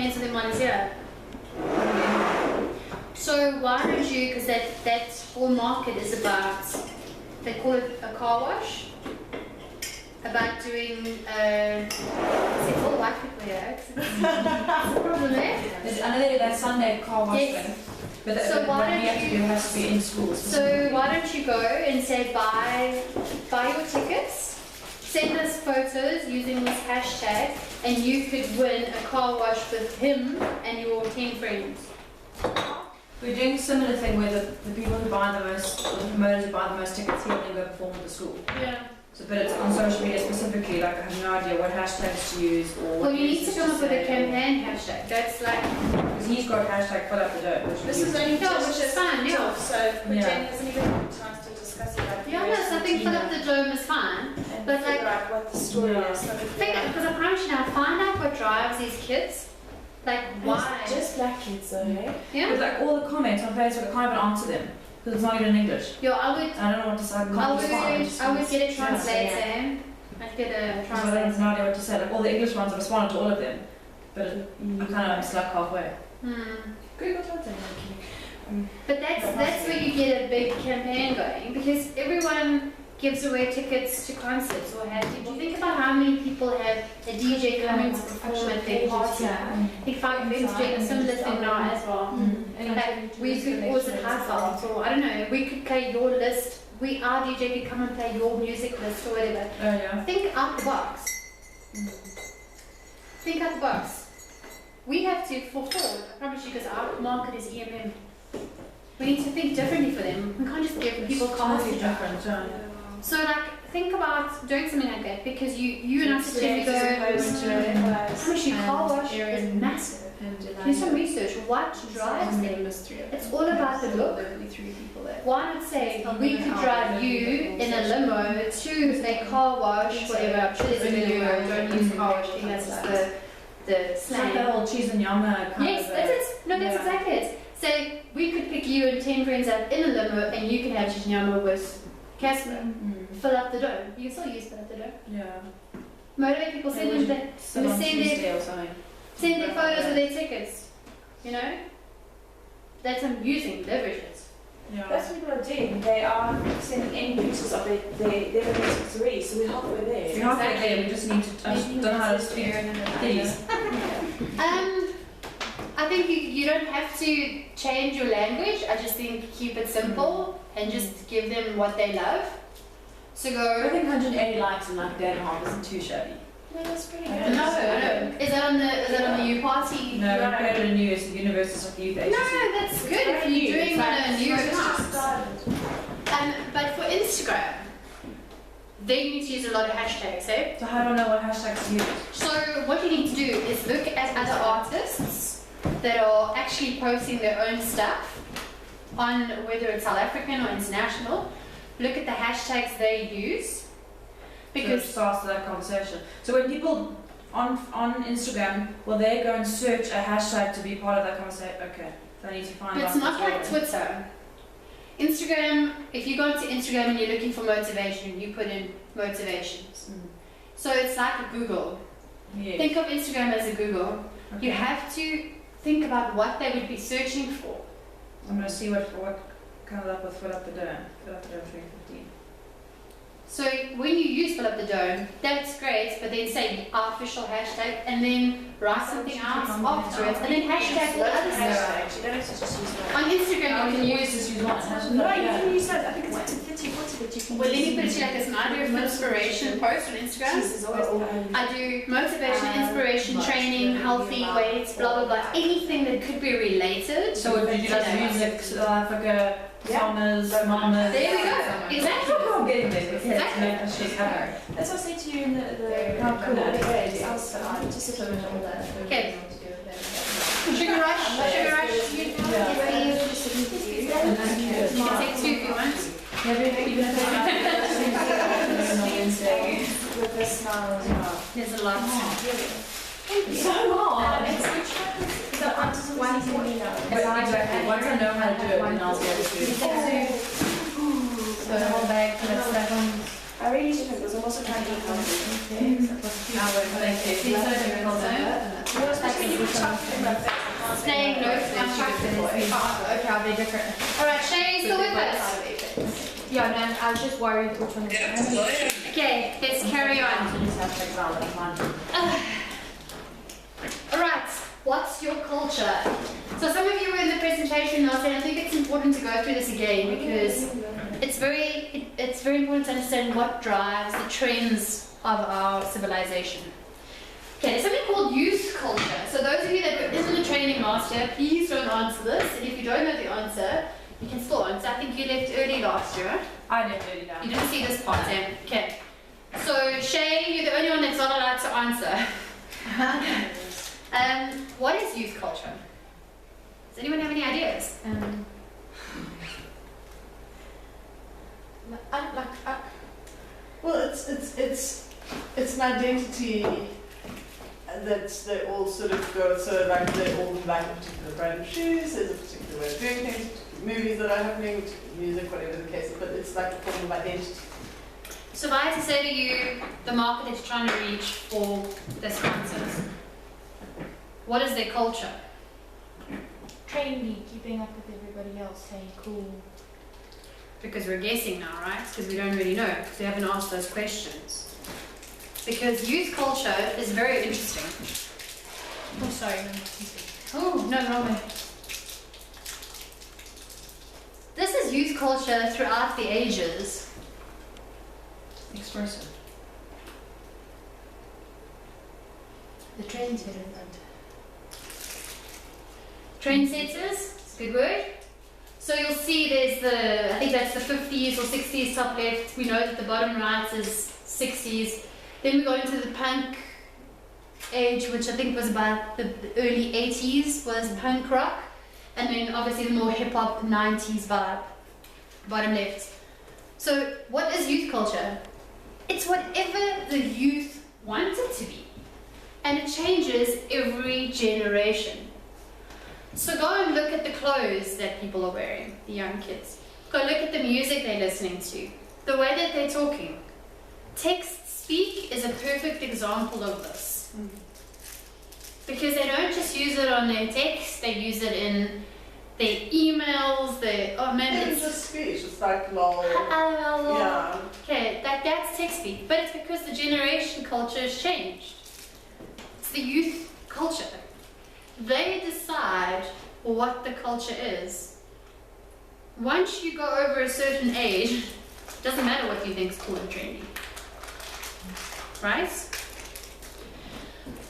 campaigns for them on here. So why don't you, because that whole market is about, they call it a car wash, about doing, it's all white people here, it's a problem there. I know that Sunday car wash Yes. thing, but So what why we don't have to you- do has to be in schools. So why don't you go and say buy your tickets, send us photos using this hashtag, and you could win a car wash with him and your 10 friends. We're doing a similar thing where the people who buy the most, or the promoters who buy the most tickets here and go perform at the school. Yeah. So, but it's on social media specifically, like I have no idea what hashtags to use or what Well, you need to messages come up with a say. campaign hashtag. That's like, Because he's got hashtag fill up the dirt, which This we is use. only Yeah, just which is fine, yeah. off, so Jen hasn't even had a chance to discuss it. Like, yeah, no, so I think fill up the dome is fine. and but figure like- out what the story Yeah. is. So Think, because I promise you now, find out what drives these kids. Like, why? Just black kids, though, eh? Yeah? But like all the comments on Facebook, I can't even answer them because it's not even in English. Yo, I don't know what to say. I can't respond. I would get a translator. Yeah. I'd get a Because I have translator. no idea what to say. Like all the English ones, I responded to all of them, but you kind of stuck halfway. Google Translate. But that's where you get a big campaign going, because everyone gives away tickets to concerts or have. Do you think about how many people have a DJ coming to perform at their party? I think Five Events doing a similar thing now as well. Like we could cause it high or I don't know, we could play your list. Our DJ could come and play your music list or whatever. Oh yeah. Think out the box. Think out the box. We have to fulfill, I promise you, because our market is EMM. We need to think differently for them. We can't just give people cars to drive. different. Yeah. So like, think about doing something like that, because you and I sit there and go, I promise you, car wash is massive. Do some research. What drives them? It's all about the look. Why not say we could drive you in a limo to a car wash, whatever. I'm sure there's a video. Don't use car wash. I think that's just the It's like slang. that whole cheese and yama kind Yes, of. that's it. No, that's Yeah. exactly it. Say we could pick you and 10 friends up in a limo, and you can have Chinyama with Casper. Fill up the dome. You can still use fill up the dome. Yeah. Motivate people. Send them Sit on send Tuesday or something. send their photos of their tickets. You know. That's I'm using leverage it. Yeah. That's what people are doing. They are sending in pictures of their events already, so we're halfway there. We're halfway there. We just need to. I just don't know how to speak. Please. I think you don't have to change your language. I just think keep it simple and just give them what they love. So I go. think 180 likes in like a day and a half isn't too shabby. No, that's pretty No, good. No. Is that on the U party? No, we Right. created a new University of Youth Agency. No, that's good if you're doing on a new account. But for Instagram, they need to use a lot of hashtags, eh? So how do I know what hashtags to use? So what you need to do is look at other artists that are actually posting their own stuff on whether it's South African or international. Look at the hashtags they use. Because it Because starts that conversation. So when people on Instagram, will they go and search a hashtag to be part of that conversation? Okay, so I need to find out. it's not which like one. Twitter. Instagram, if you go into Instagram and you're looking for motivation, you put in motivations. So it's like Google. Yes. Think of Instagram as a Google. Okay. You have to think about what they would be searching for. I'm going to see what comes up with Fill Up the Dome. Fill Up the Dome 2015. So when you use Fill Up the Dome, that's great, but then say our official hashtag and then write something else afterwards and then hashtag all other stuff. You don't have to just use one. On Instagram you can use, just use one hashtag. No, you can use that. I think it's up to 30 or 40, but you can well let use me put it to you like this, an idea of inspiration post on Instagram. Jesus, always the I do motivation, inspiration, training, healthy weights, blah blah blah, anything that could be related. So would you do like music, South Africa, songs, mamas? There we go, exactly. I'm getting there. Exactly. She's happy. That's what I say to you in the How cool. other days. I was just a little bit older. Okay. Sugar Rush, Sugar Rush, you can take two if you want. With this now as well. There's a lot. So hard. The answers are one for me now. Exactly. Once I know how to do it, then I'll be able to do it. So the whole bag full of stuff. I really do think because I'm also trying to be healthy. Thank you. It's so difficult, though. Well, especially when you're talking about things I can't say Staying no. notes on Okay, are they different? All right, Shay, you still with us? Yeah, no, I was just worried which one is Okay, let's carry on. All right, what's your culture? So some of you were in the presentation last and I think it's important to go through this again because it's very important to understand what drives the trends of our civilization. Okay, there's something called youth culture. So those of you that were in the training last year, please don't answer this. And if you don't know the answer, you can still answer. I think you left early last year. I didn't really know. You didn't see this part, Sam. Okay. So Shay, you're the only one that's not allowed to answer. What is youth culture? Does anyone have any ideas? Well, it's an identity that they all sort of go, so like they all like a particular brand of shoes, there's a particular way of doing things, movies that are happening, music, whatever the case is, but it's like a form of identity. So if I had to say to you the market that you're trying to reach for this concert, what is their culture? trendy, keeping up with everybody else, saying cool. Because we're guessing now, right? Because we don't really know, because we haven't asked those questions. Because youth culture is very interesting. Oh, sorry, no. Oh, no, wrong way. This is youth culture throughout the ages. Expressive. The trends hidden Trendsetters, it's a good word. So you'll see there's I think that's the 50s or 60s top left. We know that the bottom right is 60s. Then we got into the punk age, which I think was about the early 80s, was punk rock. And then obviously the more hip hop 90s vibe, bottom left. So what is youth culture? It's whatever the youth want it to be. And it changes every generation. So go and look at the clothes that people are wearing, the young kids. Go look at the music they're listening to, the way that they're talking. Text-speak is a perfect example of this. Because they don't just use it on their text, they use it in their emails, It's just speech, it's like lol. Yeah. Okay, that's text-speak, but it's because the generation culture has changed. It's the youth culture. They decide what the culture is. Once you go over a certain age, it doesn't matter what you think is cool and trendy. Right?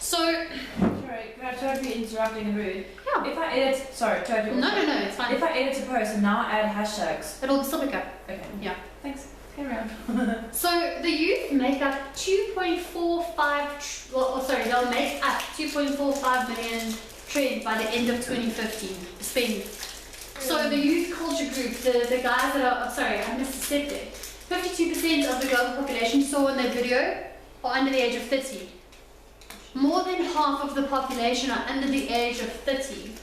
So, Sorry, can I totally interrupting and rude? yeah. If I edit, sorry, totally. No, it's fine. If I edit a post and now add hashtags. It'll still pick up. Okay. Yeah. Thanks. Carry on. So the youth make up 2.45, they'll make up 2.45 million trade by the end of 2015 spend. So the youth culture group, the guys that are, I missed a step there. 52% of the global population you saw in that video are under the age of 30. More than half of the population are under the age of 30.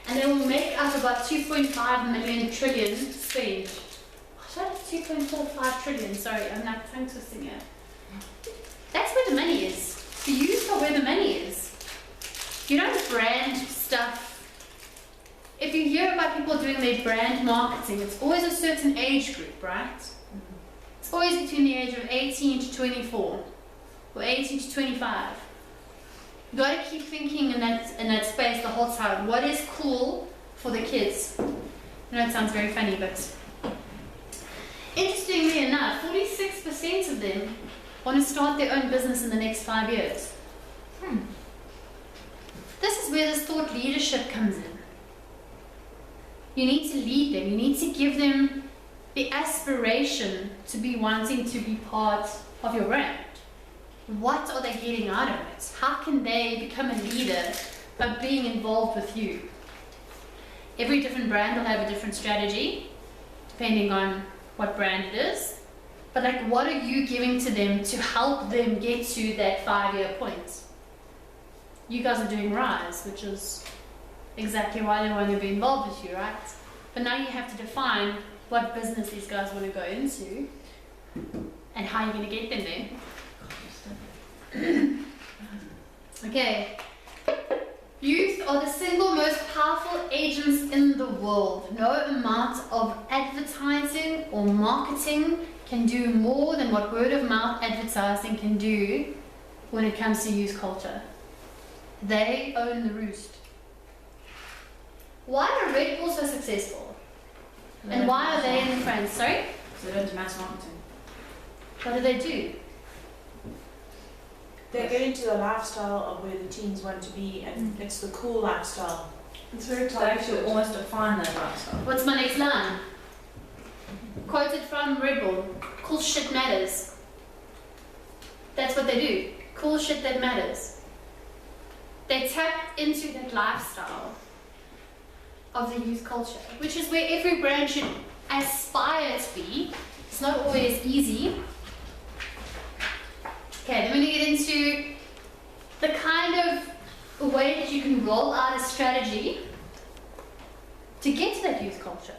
And they will make up about 2.5 million trillion spend. Should I have 2.45 trillion? Sorry, I'm not tongue twisting it. That's where the money is. The youth are where the money is. You don't brand stuff. If you hear about people doing their brand marketing, it's always a certain age group, right? It's always between the age of 18 to 24 or 18 to 25. You gotta keep thinking in that space the whole time. What is cool for the kids? I know it sounds very funny, but interestingly enough, 46% of them want to start their own business in the next 5 years. This is where this thought leadership comes in. You need to lead them. You need to give them the aspiration to be wanting to be part of your brand. What are they getting out of it? How can they become a leader by being involved with you? Every different brand will have a different strategy, depending on what brand it is. But what are you giving to them to help them get to that 5-year point? You guys are doing Rise, which is exactly why they want to be involved with you, right? But now you have to define what business these guys want to go into and how you're going to get them there. Okay. Youth are the single most powerful agents in the world. No amount of advertising or marketing can do more than what word of mouth advertising can do when it comes to youth culture. They own the roost. Why are Red Bull so successful? And why are they in the front? Sorry? So they don't do mass marketing. What do they do? They get into the lifestyle of where the teens want to be, and it's the cool lifestyle. It's very They actually targeted. almost define that lifestyle. What's my next line? Quoted from Red Bull. Cool shit matters. That's what they do. Cool shit that matters. They tap into that lifestyle of the youth culture, which is where every brand should aspire to be. It's not always easy. Okay, then we're going to get into the kind of way that you can roll out a strategy to get to that youth culture.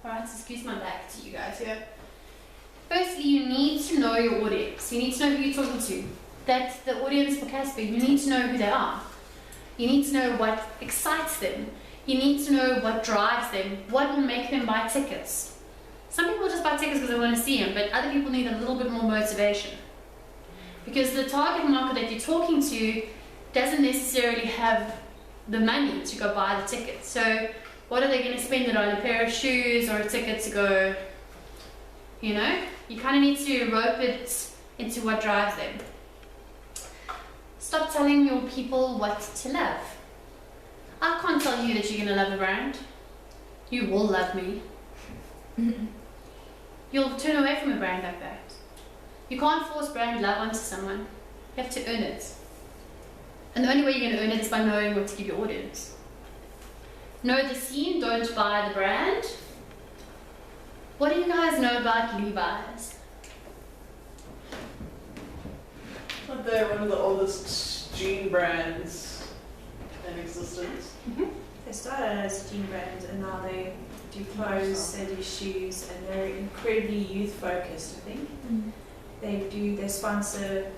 Alright, so excuse my back to you guys here. Firstly, you need to know your audience. You need to know who you're talking to. That's the audience for Casper. You need to know who they are. You need to know what excites them. You need to know what drives them, what will make them buy tickets. Some people just buy tickets because they want to see them, but other people need a little bit more motivation. Because the target market that you're talking to doesn't necessarily have the money to go buy the ticket. So what are they going to spend it on? A pair of shoes or a ticket to go, you know? You kind of need to rope it into what drives them. Stop telling your people what to love. I can't tell you that you're going to love a brand. You will love me. You'll turn away from a brand like that. You can't force brand love onto someone. You have to earn it. And the only way you're going to earn it is by knowing what to give your audience. Know the scene, don't buy the brand. What do you guys know about Levi's? But they're one of the oldest jean brands in existence. They started as jean brands, and now they do clothes, they do shoes, and they're incredibly youth focused, I think. They sponsor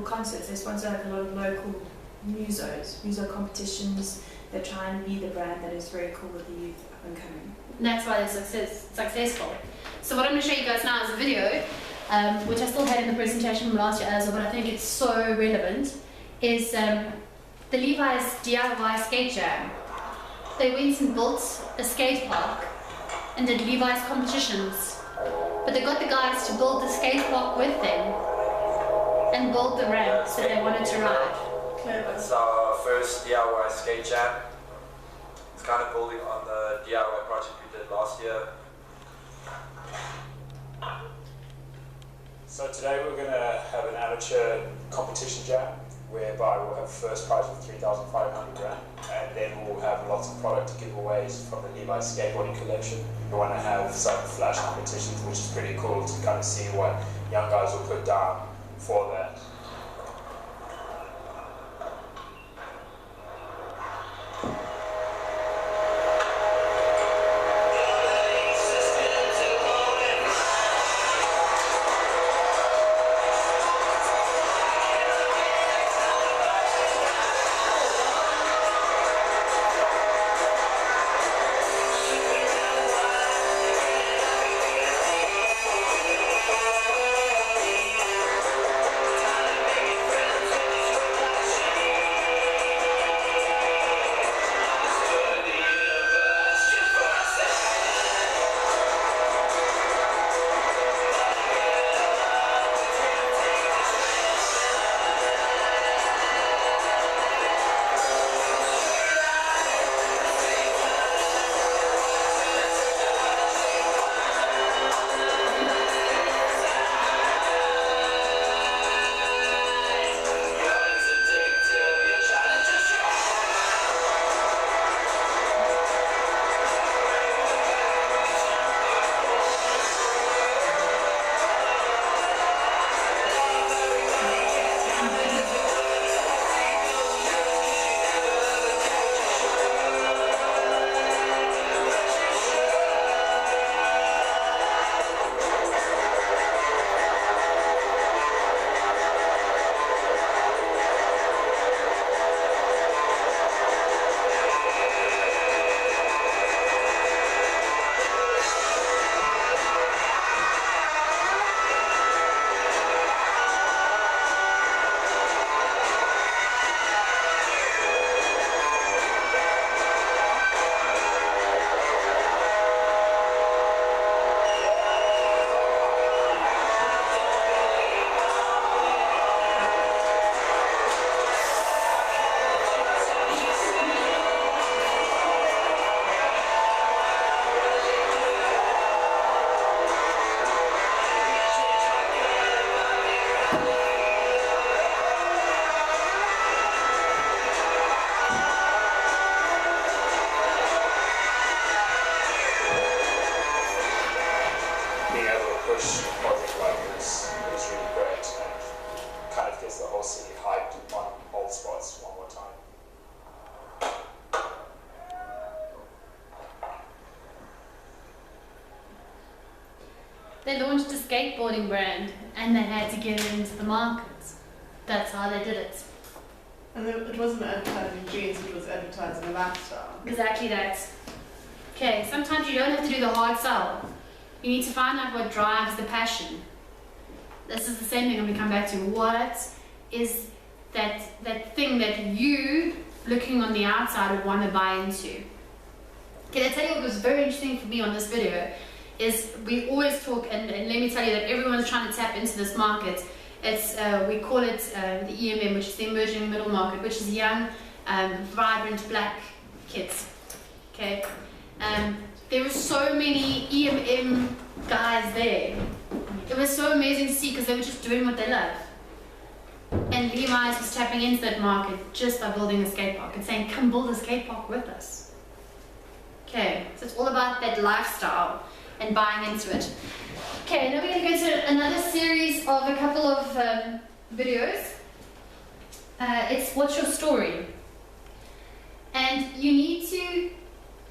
concerts, they sponsor like a lot of local muso competitions. They try and be the brand that is very cool with the youth up and coming. And that's why they're successful. So what I'm going to show you guys now is a video, which I still had in the presentation from last year as well, but I think it's so relevant, is the Levi's DIY skate jam. They went and built a skate park and did Levi's competitions. But they got the guys to build the skate park with them and build the ramps that they wanted to ride. It's our first DIY skate jam. It's kind of building on the DIY project we did last year. So today we're going to have an amateur competition jam whereby we'll have first prize of 3,500 rand, and then we'll have lots of product giveaways from the Levi's skateboarding collection. We want to have some flash competitions, which is pretty cool to kind of see what young guys will put down for that. skateboarding brand and they had to get it into the market. That's how they did it. And it wasn't advertising jeans, it was advertising a lifestyle. Exactly that. Okay, sometimes you don't have to do the hard sell. You need to find out what drives the passion. This is the same thing I'm going to come back to. What is that thing that you, looking on the outside, would want to buy into? Okay, I tell you what was very interesting for me on this video is we always talk, and let me tell you that everyone's trying to tap into this market. It's we call it the EMM, which is the emerging middle market, which is young, vibrant black kids. Okay, there were so many EMM guys there. It was so amazing to see because they were just doing what they love. And Levi's was tapping into that market just by building a skate park and saying, "Come build a skate park with us." Okay, so it's all about that lifestyle and buying into it. Okay, now we're going to go to another series of a couple of videos. It's What's Your Story? And you need to,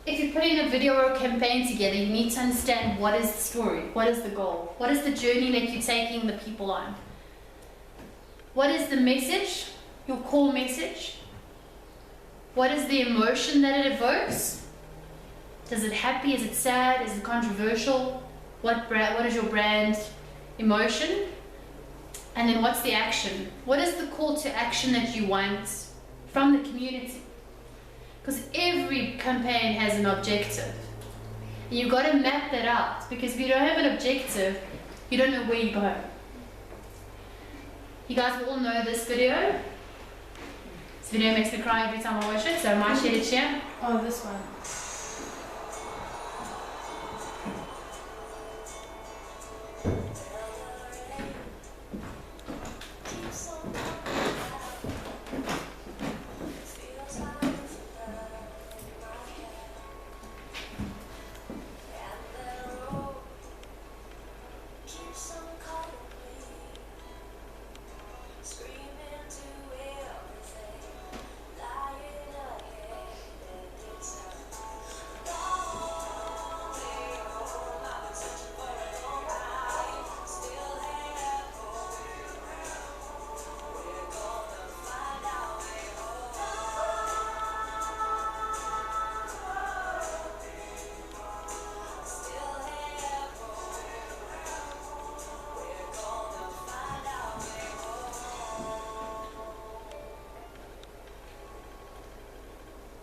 if you're putting a video or a campaign together, you need to understand what is the story, what is the goal, what is the journey that you're taking the people on. What is the message, your core message? What is the emotion that it evokes? Is it happy? Is it sad? Is it controversial? What is your brand emotion? And then what's the action? What is the call to action that you want from the community? Because every campaign has an objective. And you've got to map that out, because if you don't have an objective, you don't know where you're going. You guys will all know this video. This video makes me cry every time I watch it, so I might share it here. Oh, this one.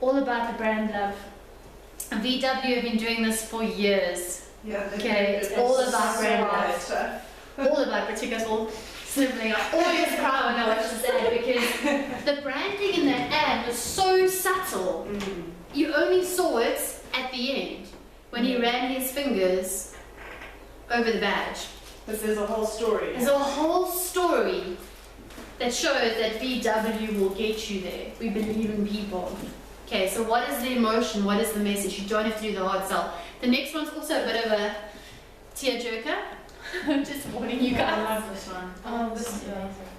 All about the brand love. VW have been doing this for years. Yeah, Okay, it's all about brand love. All about Patrica's all sniveling. I always cry when I watch this ad because the branding in that ad was so subtle. You only saw it at the end when he ran his fingers over the badge. But there's a whole story. There's a whole story that shows that VW will get you there. We believe in people. Okay, so what is the emotion? What is the message? You don't have to do the hard sell. The next one's also a bit of a tearjerker. I'm just warning you guys. I love this one. Oh, this is amazing.